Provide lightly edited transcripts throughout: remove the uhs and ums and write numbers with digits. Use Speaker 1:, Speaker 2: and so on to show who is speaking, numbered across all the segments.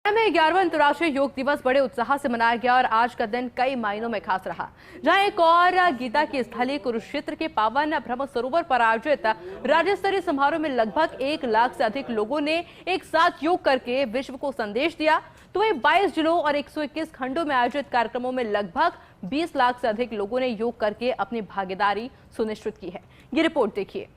Speaker 1: में 11वां अंतर्राष्ट्रीय योग दिवस बड़े उत्साह से मनाया गया और आज का दिन कई मायनों में खास रहा। जहां एक और गीता की स्थली कुरुक्षेत्र के पावन ब्रह्म सरोवर पर आयोजित राज्य स्तरीय समारोह में लगभग 1 लाख से अधिक लोगों ने एक साथ योग करके विश्व को संदेश दिया। तो वहीं 22 जिलों और 121 खंडों में आयोजित कार्यक्रमों में लगभग 20 लाख से अधिक लोगों ने योग करके अपनी भागीदारी सुनिश्चित की है। ये रिपोर्ट देखिए।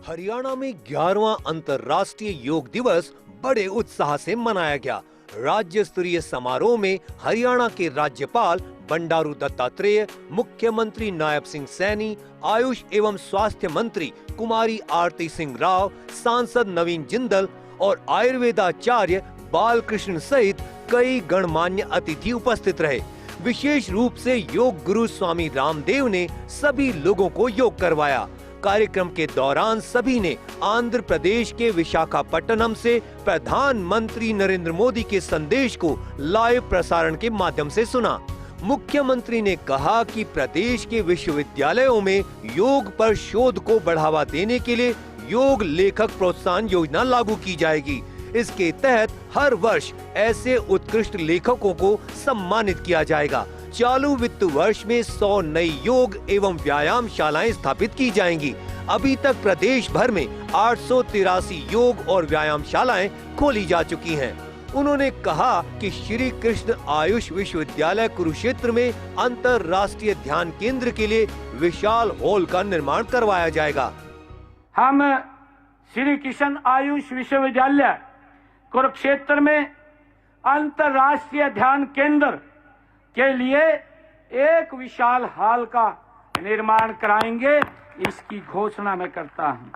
Speaker 2: हरियाणा में 11वां अंतर्राष्ट्रीय योग दिवस बड़े उत्साह से मनाया गया। राज्य स्तरीय समारोह में हरियाणा के राज्यपाल बंडारू दत्तात्रेय, मुख्यमंत्री नायब सिंह सैनी, आयुष एवं स्वास्थ्य मंत्री कुमारी आरती सिंह राव, सांसद नवीन जिंदल और आयुर्वेदाचार्य बालकृष्ण सहित कई गणमान्य अतिथि उपस्थित रहे। विशेष रूप से योग गुरु स्वामी रामदेव ने सभी लोगों को योग करवाया। कार्यक्रम के दौरान सभी ने आंध्र प्रदेश के विशाखापट्टनम से प्रधानमंत्री नरेंद्र मोदी के संदेश को लाइव प्रसारण के माध्यम से सुना। मुख्यमंत्री ने कहा कि प्रदेश के विश्वविद्यालयों में योग पर शोध को बढ़ावा देने के लिए योग लेखक प्रोत्साहन योजना लागू की जाएगी। इसके तहत हर वर्ष ऐसे उत्कृष्ट लेखकों को सम्मानित किया जाएगा। चालू वित्त वर्ष में 100 नई योग एवं व्यायाम शालाएं स्थापित की जाएंगी। अभी तक प्रदेश भर में 883 योग और व्यायाम शालाएं खोली जा चुकी हैं। उन्होंने कहा कि श्री कृष्ण आयुष विश्वविद्यालय कुरुक्षेत्र में अंतर्राष्ट्रीय ध्यान केंद्र के लिए विशाल हॉल का निर्माण करवाया जाएगा।
Speaker 3: हम श्री कृष्ण आयुष विश्वविद्यालय कुरुक्षेत्र में अंतर्राष्ट्रीय ध्यान केंद्र के लिए एक विशाल हॉल का निर्माण कराएंगे, इसकी घोषणा मैं करता हूं।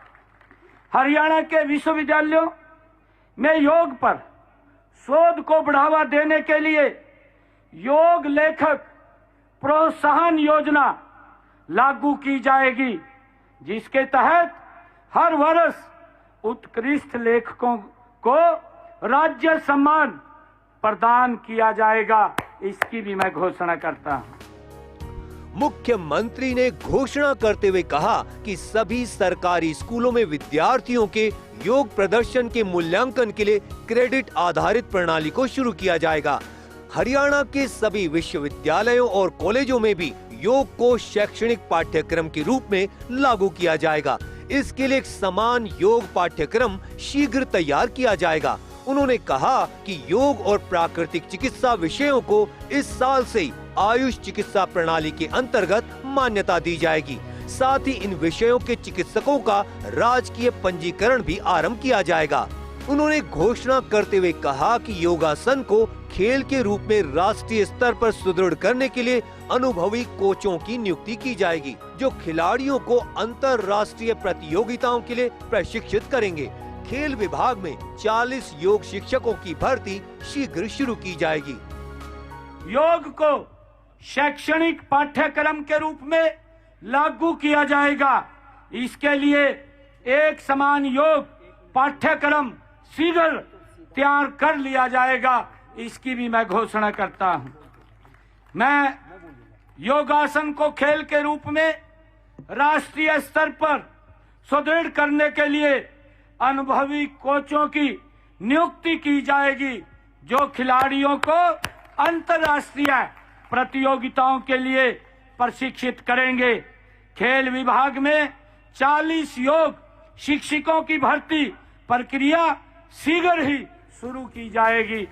Speaker 3: हरियाणा के विश्वविद्यालयों में योग पर शोध को बढ़ावा देने के लिए योग लेखक प्रोत्साहन योजना लागू की जाएगी, जिसके तहत हर वर्ष उत्कृष्ट लेखकों को राज्य सम्मान प्रदान किया जाएगा, इसकी भी मैं घोषणा करता हूं।
Speaker 2: मुख्यमंत्री ने घोषणा करते हुए कहा कि सभी सरकारी स्कूलों में विद्यार्थियों के योग प्रदर्शन के मूल्यांकन के लिए क्रेडिट आधारित प्रणाली को शुरू किया जाएगा। हरियाणा के सभी विश्वविद्यालयों और कॉलेजों में भी योग को शैक्षणिक पाठ्यक्रम के रूप में लागू किया जाएगा। इसके लिए एक समान योग पाठ्यक्रम शीघ्र तैयार किया जाएगा। उन्होंने कहा कि योग और प्राकृतिक चिकित्सा विषयों को इस साल से आयुष चिकित्सा प्रणाली के अंतर्गत मान्यता दी जाएगी। साथ ही इन विषयों के चिकित्सकों का राजकीय पंजीकरण भी आरंभ किया जाएगा। उन्होंने घोषणा करते हुए कहा कि योगासन को खेल के रूप में राष्ट्रीय स्तर पर सुदृढ़ करने के लिए अनुभवी कोचों की नियुक्ति की जाएगी, जो खिलाड़ियों को अंतर्राष्ट्रीय प्रतियोगिताओं के लिए प्रशिक्षित करेंगे। खेल विभाग में 40 योग शिक्षकों की भर्ती शीघ्र शुरू की जाएगी।
Speaker 3: योग को शैक्षणिक पाठ्यक्रम के रूप में लागू किया जाएगा। इसके लिए एक समान योग पाठ्यक्रम शीघ्र तैयार कर लिया जाएगा, इसकी भी मैं घोषणा करता हूं। मैं योगासन को खेल के रूप में राष्ट्रीय स्तर पर सुदृढ़ करने के लिए अनुभवी कोचों की नियुक्ति की जाएगी, जो खिलाड़ियों को अंतर्राष्ट्रीय प्रतियोगिताओं के लिए प्रशिक्षित करेंगे। खेल विभाग में 40 योग शिक्षकों की भर्ती प्रक्रिया शीघ्र ही शुरू की जाएगी।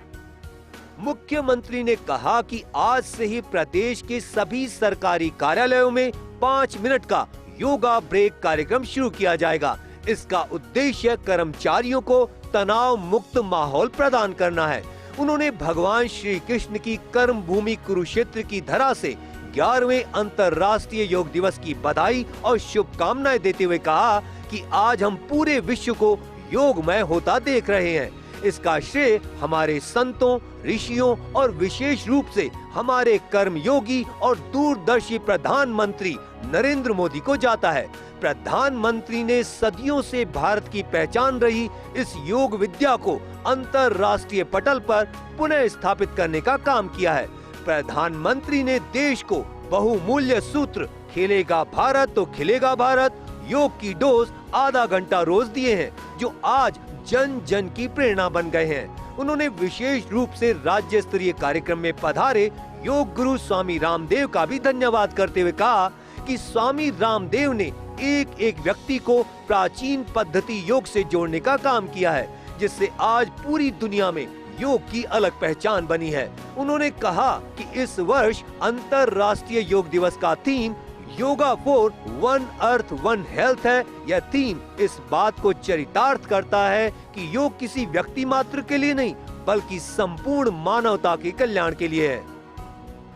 Speaker 2: मुख्यमंत्री ने कहा कि आज से ही प्रदेश के सभी सरकारी कार्यालयों में 5 मिनट का योगा ब्रेक कार्यक्रम शुरू किया जाएगा। इसका उद्देश्य कर्मचारियों को तनाव मुक्त माहौल प्रदान करना है। उन्होंने भगवान श्री कृष्ण की कर्म भूमि कुरुक्षेत्र की धरा से 11वें अंतर्राष्ट्रीय योग दिवस की बधाई और शुभकामनाएं देते हुए कहा कि आज हम पूरे विश्व को योगमय होता देख रहे हैं। इसका श्रेय हमारे संतों, ऋषियों और विशेष रूप से हमारे कर्मयोगी और दूरदर्शी प्रधानमंत्री नरेंद्र मोदी को जाता है। प्रधानमंत्री ने सदियों से भारत की पहचान रही इस योग विद्या को अंतर्राष्ट्रीय पटल पर पुनः स्थापित करने का काम किया है। प्रधानमंत्री ने देश को बहुमूल्य सूत्र खेलेगा भारत तो खिलेगा भारत, योग की डोज आधा घंटा रोज दिए हैं, जो आज जन जन की प्रेरणा बन गए हैं। उन्होंने विशेष रूप से राज्य स्तरीय कार्यक्रम में पधारे योग गुरु स्वामी रामदेव का भी धन्यवाद करते हुए कहा कि स्वामी रामदेव ने एक एक व्यक्ति को प्राचीन पद्धति योग से जोड़ने का काम किया है, जिससे आज पूरी दुनिया में योग की अलग पहचान बनी है। उन्होंने कहा कि इस वर्ष अंतर्राष्ट्रीय योग दिवस का theme yoga for one earth one health है। यह थीम इस बात को चरितार्थ करता है कि योग किसी व्यक्ति मात्र के लिए नहीं, बल्कि संपूर्ण मानवता के कल्याण के लिए है।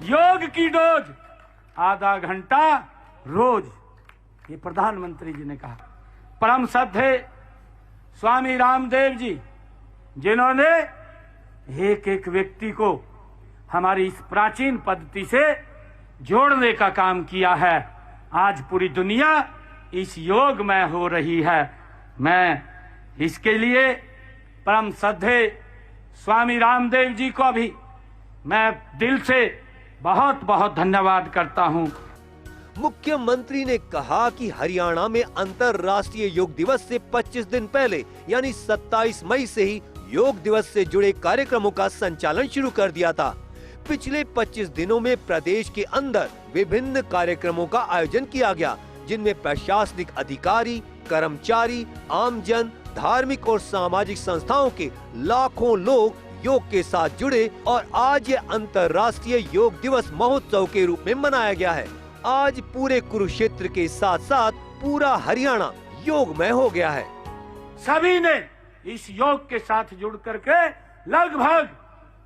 Speaker 3: योग की डोज आधा घंटा रोज, ये प्रधानमंत्री जी ने कहा। परम श्रद्धेय स्वामी रामदेव जी, जिन्होंने एक एक व्यक्ति को हमारी इस प्राचीन पद्धति से जोड़ने का काम किया है। आज पूरी दुनिया इस योग में हो रही है। मैं इसके लिए परम श्रद्धेय स्वामी रामदेव जी को भी मैं दिल से बहुत बहुत धन्यवाद करता हूँ।
Speaker 2: मुख्यमंत्री ने कहा कि हरियाणा में अंतर्राष्ट्रीय योग दिवस से 25 दिन पहले यानी 27 मई से ही योग दिवस से जुड़े कार्यक्रमों का संचालन शुरू कर दिया था। पिछले 25 दिनों में प्रदेश के अंदर विभिन्न कार्यक्रमों का आयोजन किया गया, जिनमें प्रशासनिक अधिकारी, कर्मचारी, आमजन, धार्मिक और सामाजिक संस्थाओं के लाखों लोग योग के साथ जुड़े और आज ये अंतर्राष्ट्रीय योग दिवस महोत्सव के रूप में मनाया गया है। आज पूरे कुरुक्षेत्र के साथ साथ पूरा हरियाणा योगमय हो गया है।
Speaker 3: सभी ने इस योग के साथ जुड़ करके लगभग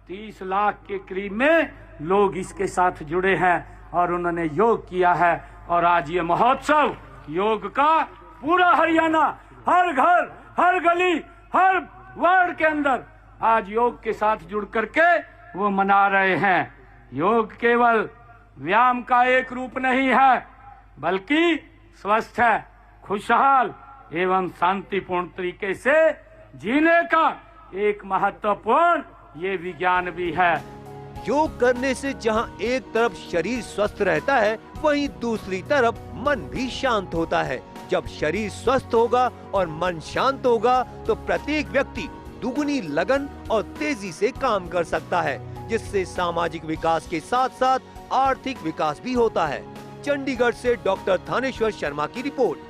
Speaker 3: 30 लाख के करीब में लोग इसके साथ जुड़े हैं और उन्होंने योग किया है। और आज ये महोत्सव योग का पूरा हरियाणा, हर घर, हर गली, हर वार्ड के अंदर आज योग के साथ जुड़ करके वो मना रहे हैं। योग केवल व्यायाम का एक रूप नहीं है, बल्कि स्वस्थ है, खुशहाल एवं शांतिपूर्ण तरीके से जीने का एक महत्वपूर्ण ये विज्ञान भी है।
Speaker 2: योग करने से जहां एक तरफ शरीर स्वस्थ रहता है, वहीं दूसरी तरफ मन भी शांत होता है। जब शरीर स्वस्थ होगा और मन शांत होगा, तो प्रत्येक व्यक्ति दुगुनी लगन और तेजी से काम कर सकता है, जिससे सामाजिक विकास के साथ साथ आर्थिक विकास भी होता है। चंडीगढ़ से डॉक्टर थानेश्वर शर्मा की रिपोर्ट।